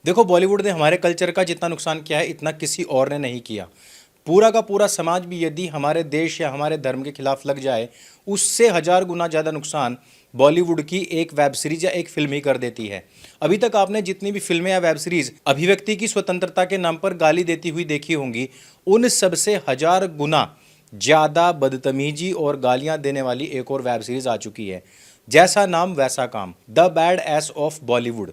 देखो, बॉलीवुड ने हमारे कल्चर का जितना नुकसान किया है इतना किसी और ने नहीं किया। पूरा का पूरा समाज भी यदि हमारे देश या हमारे धर्म के खिलाफ लग जाए, उससे हजार गुना ज़्यादा नुकसान बॉलीवुड की एक वेब सीरीज या एक फिल्म ही कर देती है। अभी तक आपने जितनी भी फिल्में या वेब सीरीज अभिव्यक्ति की स्वतंत्रता के नाम पर गाली देती हुई देखी होंगी, उन सबसे हजार गुना ज़्यादा बदतमीजी और गालियां देने वाली एक और वेब सीरीज आ चुकी है। जैसा नाम वैसा काम, the bad S of Bollywood.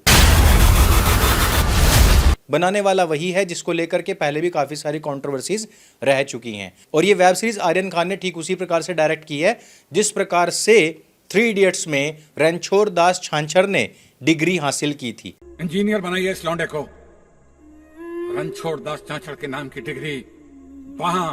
बनाने वाला वही है जिसको लेकर के पहले भी काफ़ी सारी कंट्रोवर्सीज रह चुकी हैं। और ये वेब सीरीज आर्यन खान ने ठीक उसी प्रकार से डायरेक्ट की है जिस प्रकार से थ्री इडियट्स में रणछोड़ दास छांछर ने डिग्री हासिल की थी। इंजीनियर बनाइए इस लौंडे को। रणछोड़ दास छांछर के नाम की डिग्री वहां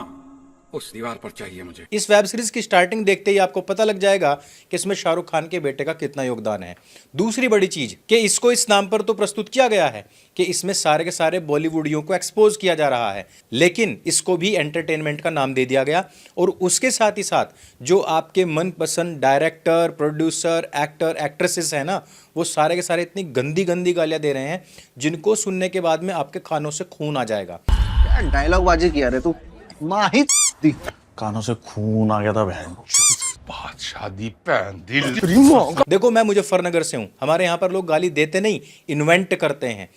उस दीवार पर चाहिए मुझे। इस वेब सीरीज की स्टार्टिंग देखते ही आपको पता लग जाएगा कि इसमें शाहरुख खान के बेटे का कितना योगदान है। दूसरी बड़ी चीज कि इसको इस नाम पर तो प्रस्तुत किया गया है कि इसमें सारे के सारे बॉलीवुडियों को एक्सपोज किया जा रहा है, लेकिन इसको भी एंटरटेनमेंट का नाम दे दिया गया। और उसके साथ ही साथ जो आपके मनपसंद डायरेक्टर, प्रोड्यूसर, एक्टर, एक्ट्रेसेस है ना, वो सारे के सारे इतनी गंदी गंदी गालियां दे रहे हैं जिनको सुनने के बाद में आपके कानों से खून आ जाएगा। क्या डायलॉग बाजी किया रे तू, माही दी कानों से खून आ गया था बहन। बादशाह दी भैन दिल। देखो, मैं मुजफ्फरनगर से हूं। हमारे यहां पर लोग गाली देते नहीं, इन्वेंट करते हैं।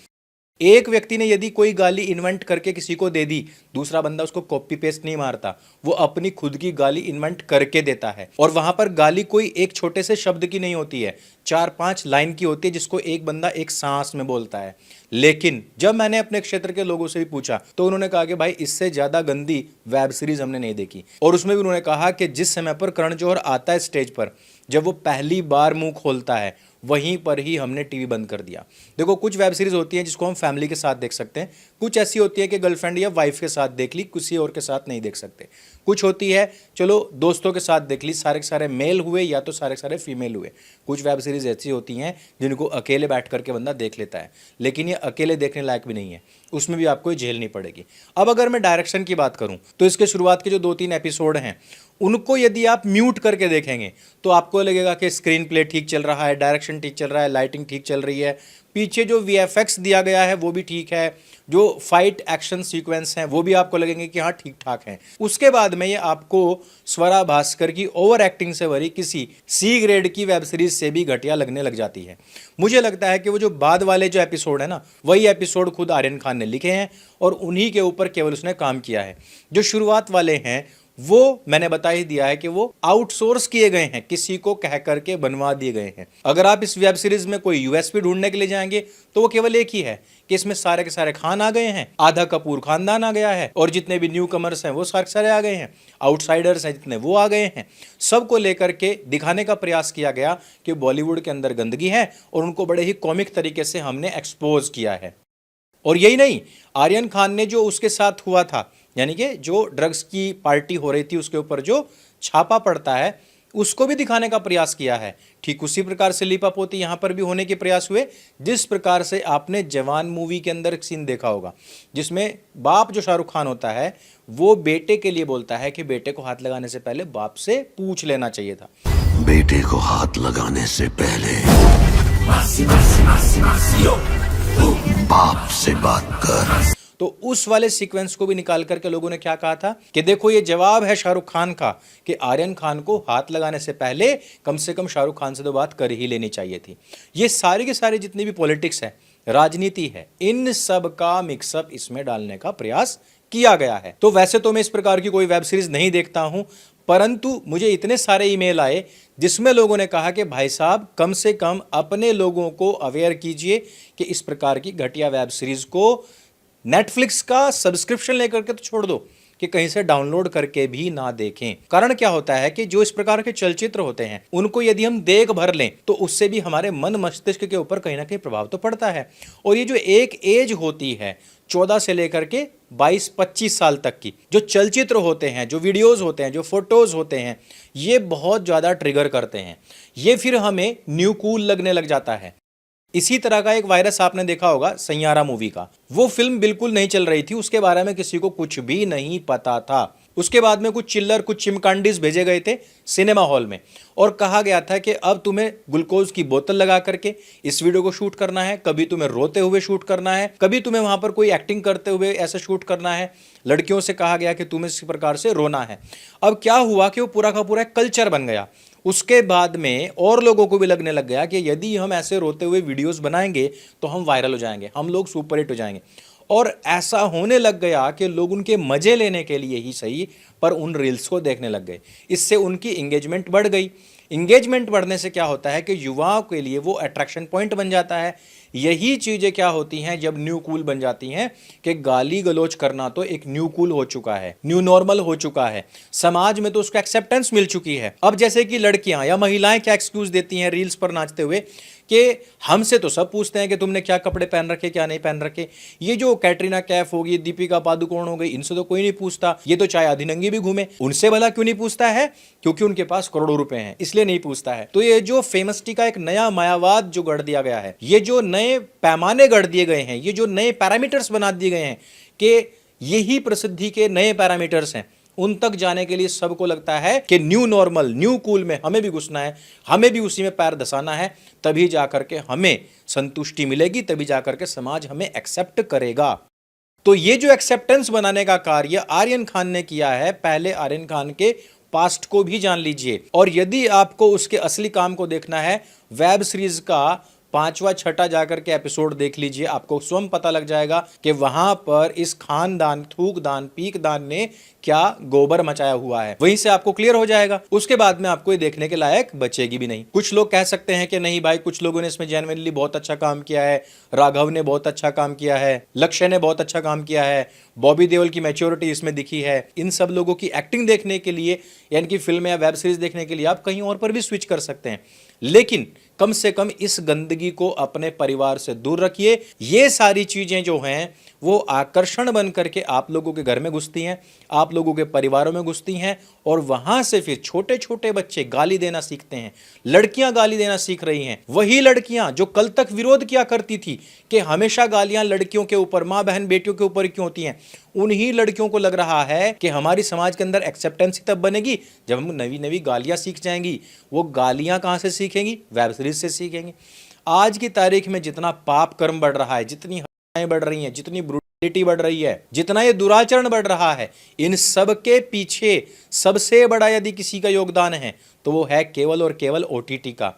एक व्यक्ति ने यदि कोई गाली इन्वेंट करके किसी को दे दी, दूसरा बंदा उसको कॉपी पेस्ट नहीं मारता, वो अपनी खुद की गाली इन्वेंट करके देता है। और वहां पर गाली कोई एक छोटे से शब्द की नहीं होती है, 4-5 लाइन की होती है जिसको एक बंदा एक सांस में बोलता है। लेकिन जब मैंने अपने क्षेत्र के लोगों से भी पूछा तो उन्होंने कहा कि भाई इससे ज्यादा गंदी वेब सीरीज हमने नहीं देखी। और उसमें भी उन्होंने कहा कि जिस समय पर करण जौहर आता है स्टेज पर, जब वो पहली बार मुंह खोलता है, वहीं पर ही हमने टीवी बंद कर दिया। देखो, कुछ वेब सीरीज होती हैं जिसको हम फैमिली के साथ देख सकते हैं, कुछ ऐसी होती है कि गर्लफ्रेंड या वाइफ के साथ देख ली, किसी और के साथ नहीं देख सकते। कुछ होती है चलो दोस्तों के साथ देख ली, सारे के सारे मेल हुए या तो सारे के सारे फीमेल हुए। कुछ वेब सीरीज ऐसी होती हैं जिनको अकेले बैठ करके बंदा देख लेता है, लेकिन ये अकेले देखने लायक भी नहीं है, उसमें भी आपको झेलनी पड़ेगी। अब अगर मैं डायरेक्शन की बात करूं तो इसके शुरुआत के जो 2-3 एपिसोड हैं उनको यदि आप म्यूट करके देखेंगे तो आपको लगेगा कि स्क्रीन प्ले ठीक चल रहा है, डायरेक्शन ठीक चल रहा है, लाइटिंग ठीक चल रही है, पीछे जो वीएफएक्स दिया गया है वो भी ठीक है, जो फाइट एक्शन सीक्वेंस हैं वो भी आपको लगेंगे कि हाँ ठीक ठाक हैं। उसके बाद में ये आपको स्वरा भास्कर की ओवर एक्टिंग से भरी किसी सी ग्रेड की वेब सीरीज से भी घटिया लगने लग जाती है। मुझे लगता है कि वो जो बाद वाले जो एपिसोड है ना, वही एपिसोड खुद आर्यन खान ने लिखे हैं और उन्हीं के ऊपर केवल उसने काम किया है। जो शुरुआत वाले हैं वो मैंने बता ही दिया है कि वो आउटसोर्स किए गए हैं, किसी को कह करके बनवा दिए गए हैं। अगर आप इस वेब सीरीज में कोई यूएसपी ढूंढने के लिए जाएंगे तो वो केवल एक ही है कि इसमें सारे के सारे खान आ गए हैं, आधा कपूर खानदान आ गया है, और जितने भी न्यू कमर्स हैं वो सारे के सारे आ गए हैं, आउटसाइडर्स हैं जितने वो आ गए हैं। सबको लेकर के दिखाने का प्रयास किया गया कि बॉलीवुड के अंदर गंदगी है और उनको बड़े ही कॉमिक तरीके से हमने एक्सपोज किया है। और यही नहीं, आर्यन खान ने जो उसके साथ हुआ था, यानी कि जो ड्रग्स की पार्टी हो रही थी उसके ऊपर जो छापा पड़ता है, उसको भी दिखाने का प्रयास किया है। ठीक उसी प्रकार से लीपापोती यहाँ पर भी होने के प्रयास हुए, जिस प्रकार से आपने जवान मूवी के अंदर एक सीन देखा होगा जिसमें बाप जो शाहरुख खान होता है वो बेटे के लिए बोलता है कि बेटे को हाथ लगाने से पहले बाप से पूछ लेना चाहिए था। बेटे को हाथ लगाने से पहले बाप से बात कर। तो उस वाले सीक्वेंस को भी निकाल करके लोगों ने क्या कहा था कि देखो ये जवाब है शाहरुख खान का कि आर्यन खान को हाथ लगाने से पहले कम से कम शाहरुख खान से तो बात कर ही लेनी चाहिए थी। ये सारी के सारी जितनी भी पॉलिटिक्स है, राजनीति है, इन सब का मिक्सअप इसमें डालने का प्रयास किया गया है। तो वैसे तो मैं इस प्रकार की कोई वेब सीरीज नहीं देखता हूं, परंतु मुझे इतने सारे ईमेल आए जिसमें लोगों ने कहा कि भाई साहब कम से कम अपने लोगों को अवेयर कीजिए कि इस प्रकार की घटिया वेब सीरीज को नेटफ्लिक्स का सब्सक्रिप्शन लेकर के तो छोड़ दो कि कहीं से डाउनलोड करके भी ना देखें। कारण क्या होता है कि जो इस प्रकार के चलचित्र होते हैं उनको यदि हम देख भर लें तो उससे भी हमारे मन मस्तिष्क के ऊपर कहीं ना कहीं प्रभाव तो पड़ता है। और ये जो एक एज होती है 14 से लेकर के 22-25 साल तक की, जो चलचित्र होते हैं, जो वीडियोस होते हैं, जो फोटोज होते हैं, ये बहुत ज़्यादा ट्रिगर करते हैं। ये फिर हमें न्यू कूल लगने लग जाता है। इसी तरह का एक वायरस आपने देखा होगा सैयारा मूवी का। वो फिल्म बिल्कुल नहीं चल रही थी, उसके बारे में किसी को कुछ भी नहीं पता था। उसके बाद में कुछ चिल्लर, कुछ चिमकांडीज भेजे गए थे सिनेमा हॉल में और कहा गया था कि अब तुम्हें ग्लूकोज की बोतल लगा करके इस वीडियो को शूट करना है, कभी तुम्हें रोते हुए शूट करना है, कभी तुम्हें वहां पर कोई एक्टिंग करते हुए ऐसे शूट करना है। लड़कियों से कहा गया कि तुम्हें इस प्रकार से रोना है। अब क्या हुआ कि वो पूरा का पूरा कल्चर बन गया। उसके बाद में और लोगों को भी लगने लग गया कि यदि हम ऐसे रोते हुए वीडियोस बनाएंगे तो हम वायरल हो जाएंगे, हम लोग सुपरहिट हो जाएंगे। और ऐसा होने लग गया कि लोग उनके मजे लेने के लिए ही सही पर उन रील्स को देखने लग गए। इससे उनकी इंगेजमेंट बढ़ गई। इंगेजमेंट बढ़ने से क्या होता है कि युवाओं के लिए वो अट्रैक्शन पॉइंट बन जाता है। यही चीज़ें क्या होती हैं जब न्यू कूल बन जाती हैं कि गाली गलौज करना तो एक न्यू कूल हो चुका है, न्यू नॉर्मल हो चुका है, समाज में तो उसका एक्सेप्टेंस मिल चुकी है। अब जैसे कि लड़कियां या महिलाएं क्या एक्सक्यूज देती हैं रील्स पर नाचते हुए कि हमसे तो सब पूछते हैं कि तुमने क्या कपड़े पहन रखे, क्या नहीं पहन रखे। ये जो कैटरीना कैफ होगी, दीपिका पादुकोण हो गई, इनसे तो कोई नहीं पूछता। ये तो चाहे आधी नंगी भी घूमे, उनसे भला क्यों नहीं पूछता है? क्योंकि उनके पास करोड़ों रुपए हैं, इसलिए नहीं पूछता है। तो ये जो फेमसिटी का एक नया मायावाद जो गढ़ दिया गया है, ये जो नए पैमाने गढ़ दिए गए हैं, ये जो नए पैरामीटर्स बना दिए गए हैं कि यही प्रसिद्धि के नए पैरामीटर्स हैं, उन तक जाने के लिए सबको लगता है कि न्यू नॉर्मल, न्यू कूल में हमें भी घुसना है, हमें भी उसी में पैर धसाना है, तभी जाकर के हमें संतुष्टि मिलेगी, तभी जाकर के समाज हमें एक्सेप्ट करेगा। तो ये जो एक्सेप्टेंस बनाने का कार्य आर्यन खान ने किया है, पहले आर्यन खान के पास्ट को भी जान लीजिए। और यदि आपको उसके असली काम को देखना है, वेब सीरीज का 5वां 6ठा जाकर के एपिसोड देख लीजिए, आपको स्वयं पता लग जाएगा कि वहां पर इस खानदान, थूकदान, पीकदान ने क्या गोबर मचाया हुआ है। वहीं से आपको क्लियर हो जाएगा। उसके बाद में आपको ये देखने के लायक बचेगी भी नहीं। कुछ लोग कह सकते हैं कि नहीं भाई, कुछ लोगों ने इसमें जेन्युइनली बहुत अच्छा काम किया है, राघव ने बहुत अच्छा काम किया है, लक्ष्य ने बहुत अच्छा काम किया है, बॉबी देओल की मैच्योरिटी इसमें दिखी है। इन सब लोगों की एक्टिंग देखने के लिए, यानी कि फिल्म या वेब सीरीज देखने के लिए आप कहीं और पर भी स्विच कर सकते हैं, लेकिन कम से कम इस गंदगी को अपने परिवार से दूर रखिए। ये सारी चीजें जो हैं वो आकर्षण बन करके आप लोगों के घर में घुसती हैं, आप लोगों के परिवारों में घुसती हैं और वहां से फिर छोटे छोटे बच्चे गाली देना सीखते हैं, लड़कियां गाली देना सीख रही हैं। वही लड़कियां जो कल तक विरोध किया करती थी कि हमेशा गालियां लड़कियों के ऊपर, मां बहन बेटियों के ऊपर क्यों होती हैं, उन्हीं लड़कियों को लग रहा है कि हमारी समाज के अंदर एक्सेप्टेंस तब बनेगी जब हम नवी नवी गालियां सीख जाएंगी। वो गालियां कहां से सीखेंगी? वेब सीरीज से सीखेंगी। आज की तारीख में जितना पाप कर्म बढ़ रहा है, जितनी हत्याएं बढ़ रही हैं, जितनी ब्रूटलिटी बढ़ रही है, जितना ये दुराचरण बढ़ रहा है, इन सब के पीछे सबसे बड़ा यदि किसी का योगदान है तो वो है केवल और केवल OTT का।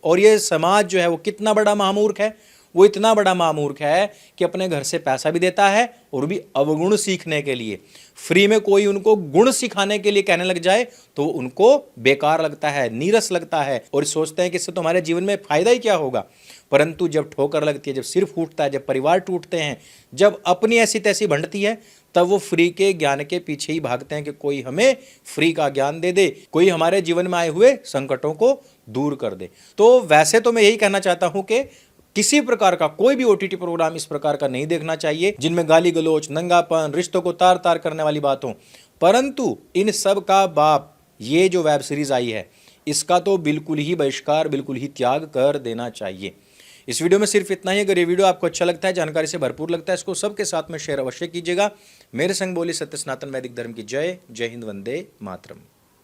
और ये समाज जो है वो कितना बड़ा महामूर्ख है, वो इतना बड़ा महामूर्ख है कि अपने घर से पैसा भी देता है और भी अवगुण सीखने के लिए। फ्री में कोई उनको गुण सिखाने के लिए कहने लग जाए तो उनको बेकार लगता है, नीरस लगता है और सोचते हैं कि इससे तुम्हारे जीवन में फायदा ही क्या होगा। परंतु जब ठोकर लगती है, जब सिर फूटता है, जब परिवार टूटते हैं, जब अपनी ऐसी तैसी बढ़ती है, तब वो फ्री के ज्ञान के पीछे ही भागते हैं कि कोई हमें फ्री का ज्ञान दे दे, कोई हमारे जीवन में आए हुए संकटों को दूर कर दे। तो वैसे तो मैं यही कहना चाहता हूं कि किसी प्रकार का कोई भी OTT प्रोग्राम इस प्रकार का नहीं देखना चाहिए जिनमें गाली गलौज, नंगापन, रिश्तों को तार तार करने वाली बात हो। परंतु इन सब का बाप ये जो वेब सीरीज आई है, इसका तो बिल्कुल ही बहिष्कार, बिल्कुल ही त्याग कर देना चाहिए। इस वीडियो में सिर्फ इतना ही। अगर ये वीडियो आपको अच्छा लगता है, जानकारी से भरपूर लगता है, इसको सबके साथ में शेयर अवश्य कीजिएगा। मेरे संग बोली सत्य सनातन वैदिक धर्म की जय। जय हिंद, वंदे मातरम।